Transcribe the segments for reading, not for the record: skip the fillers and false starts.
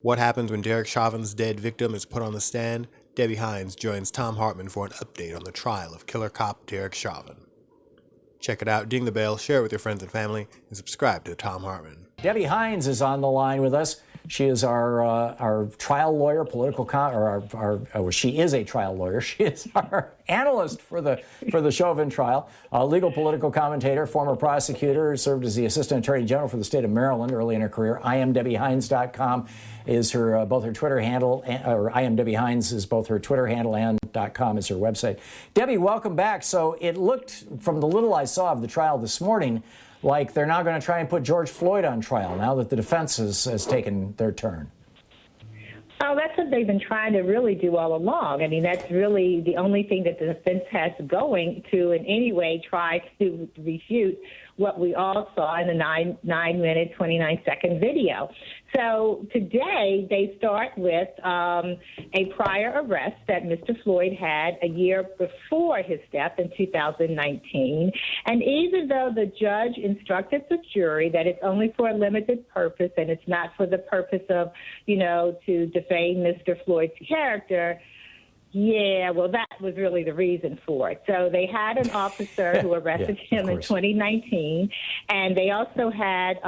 What happens when Derek Chauvin's dead victim is put on the stand? Debbie Hines joins Thom Hartmann for an update on the trial of killer cop Derek Chauvin. Check it out, ding the bell, share it with your friends and family, and subscribe to Thom Hartmann. Debbie Hines is on the line with us. She is our trial lawyer, she is a trial lawyer. She is our analyst for the Chauvin trial, legal political commentator, former prosecutor, served as the assistant attorney general for the state of Maryland early in her career. IamDebbieHines.com is her both her Twitter handle, or IamDebbieHines is both her Twitter handle and .com is her website. Debbie, welcome back. So it looked, from the little I saw of the trial this morning, like they're now going to try and put George Floyd on trial now that the defense has taken their turn. Oh, that's what they've been trying to really do all along. I mean, that's really the only thing that the defense has going to in any way try to refute what we all saw in the 9-minute, 29-second video. So today they start with a prior arrest that Mr. Floyd had a year before his death in 2019. And even though the judge instructed the jury that it's only for a limited purpose and it's not for the purpose of, to defame Mr. Floyd's character, yeah, well, that was really the reason for it. So they had an officer who arrested him in 2019, and they also had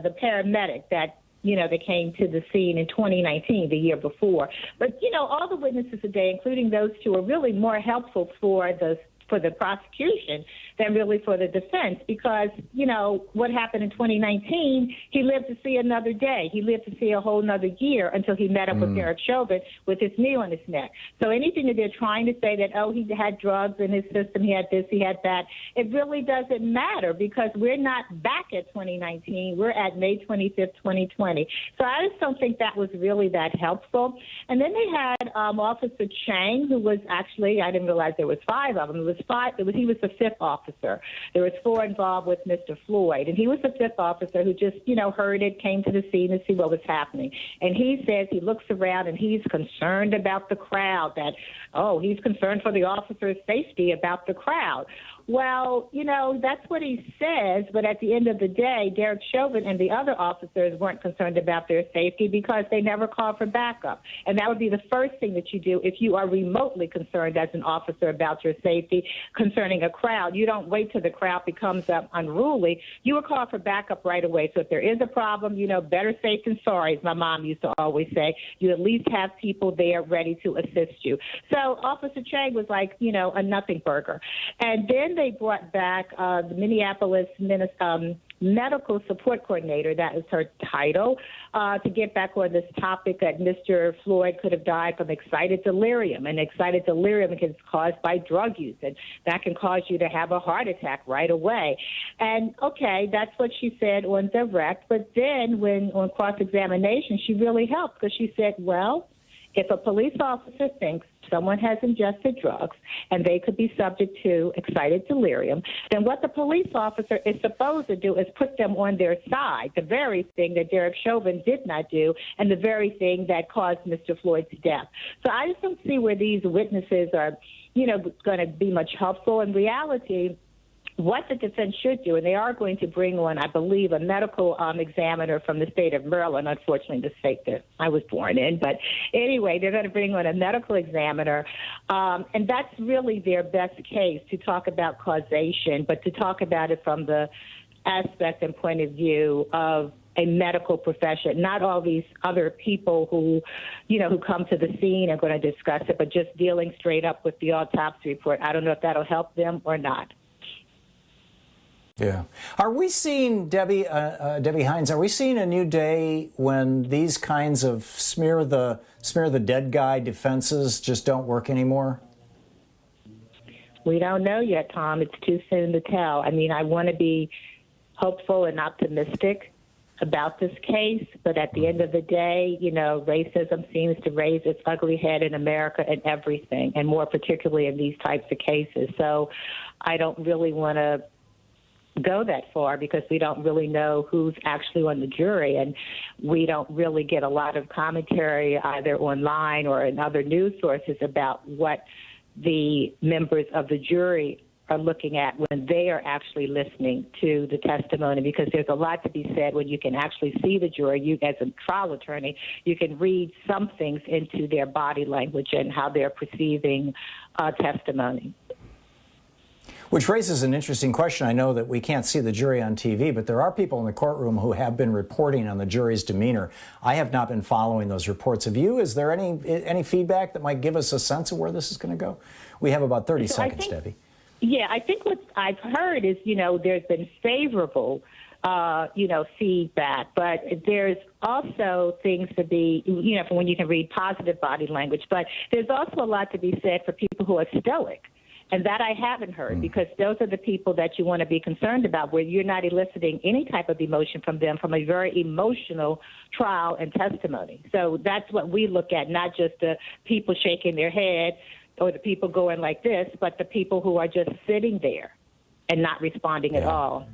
the paramedic that they came to the scene in 2019, the year before. But, all the witnesses today, including those two, are really more helpful for the prosecution than really for the defense because, what happened in 2019, he lived to see another day. He lived to see a whole nother year until he met up with Derek Chauvin with his knee on his neck. So anything that they're trying to say that, he had drugs in his system, he had this, he had that, it really doesn't matter because we're not back at 2019. We're at May 25th, 2020. So I just don't think that was really that helpful. And then they had Officer Chang, who was actually, I didn't realize there was 5 of them. He was the 5th officer. There was 4 involved with Mr. Floyd, and he was the 5th officer who just, heard it, came to the scene to see what was happening. And he says he looks around and he's concerned about the crowd, that, he's concerned for the officer's safety about the crowd. Well, that's what he says, but at the end of the day, Derek Chauvin and the other officers weren't concerned about their safety because they never called for backup. And that would be the first thing that you do if you are remotely concerned as an officer about your safety concerning a crowd. You don't wait till the crowd becomes unruly. You will call for backup right away. So if there is a problem, better safe than sorry, as my mom used to always say. You at least have people there ready to assist you. So Officer Chang was like, a nothing burger. And then they brought back the Minneapolis medical support coordinator, that is her title, to get back on this topic that Mr. Floyd could have died from excited delirium. And excited delirium is caused by drug use, and that can cause you to have a heart attack right away. And, okay, that's what she said on direct. But then when on cross-examination, she really helped because she said, well, if a police officer thinks someone has ingested drugs and they could be subject to excited delirium, then what the police officer is supposed to do is put them on their side, the very thing that Derek Chauvin did not do and the very thing that caused Mr. Floyd's death. So I just don't see where these witnesses are, going to be much helpful. In reality, what the defense should do, and they are going to bring on, I believe, a medical examiner from the state of Maryland, unfortunately the state that I was born in. But anyway, they're going to bring on a medical examiner, and that's really their best case to talk about causation, but to talk about it from the aspect and point of view of a medical profession, not all these other people who come to the scene are going to discuss it, but just dealing straight up with the autopsy report. I don't know if that'll help them or not. Yeah. Are we seeing, Debbie Hines, are we seeing a new day when these kinds of smear the dead guy defenses just don't work anymore? We don't know yet, Tom. It's too soon to tell. I mean, I want to be hopeful and optimistic about this case, but at the end of the day, racism seems to raise its ugly head in America and everything, and more particularly in these types of cases. So I don't really want to go that far because we don't really know who's actually on the jury, and we don't really get a lot of commentary either online or in other news sources about what the members of the jury are looking at when they are actually listening to the testimony, because there's a lot to be said when you can actually see the jury. You, as a trial attorney, you can read some things into their body language and how they're perceiving testimony. Which raises an interesting question. I know that we can't see the jury on TV, but there are people in the courtroom who have been reporting on the jury's demeanor. I have not been following those reports. Have you? Is there any feedback that might give us a sense of where this is going to go? We have about 30 seconds, Debbie. Yeah, I think what I've heard is, there's been favorable, feedback, but there's also things to be, from when you can read positive body language, but there's also a lot to be said for people who are stoic. And that I haven't heard, because those are the people that you want to be concerned about, where you're not eliciting any type of emotion from them from a very emotional trial and testimony. So that's what we look at, not just the people shaking their head or the people going like this, but the people who are just sitting there and not responding at all.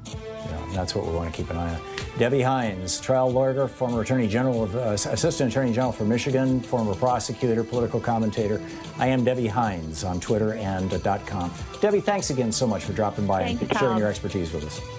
Yeah, that's what we want to keep an eye on. Debbie Hines, trial lawyer, former Attorney General of Assistant Attorney General for Michigan, former prosecutor, political commentator. I am Debbie Hines on Twitter and .com. Debbie, thanks again so much for dropping by and sharing your expertise with us.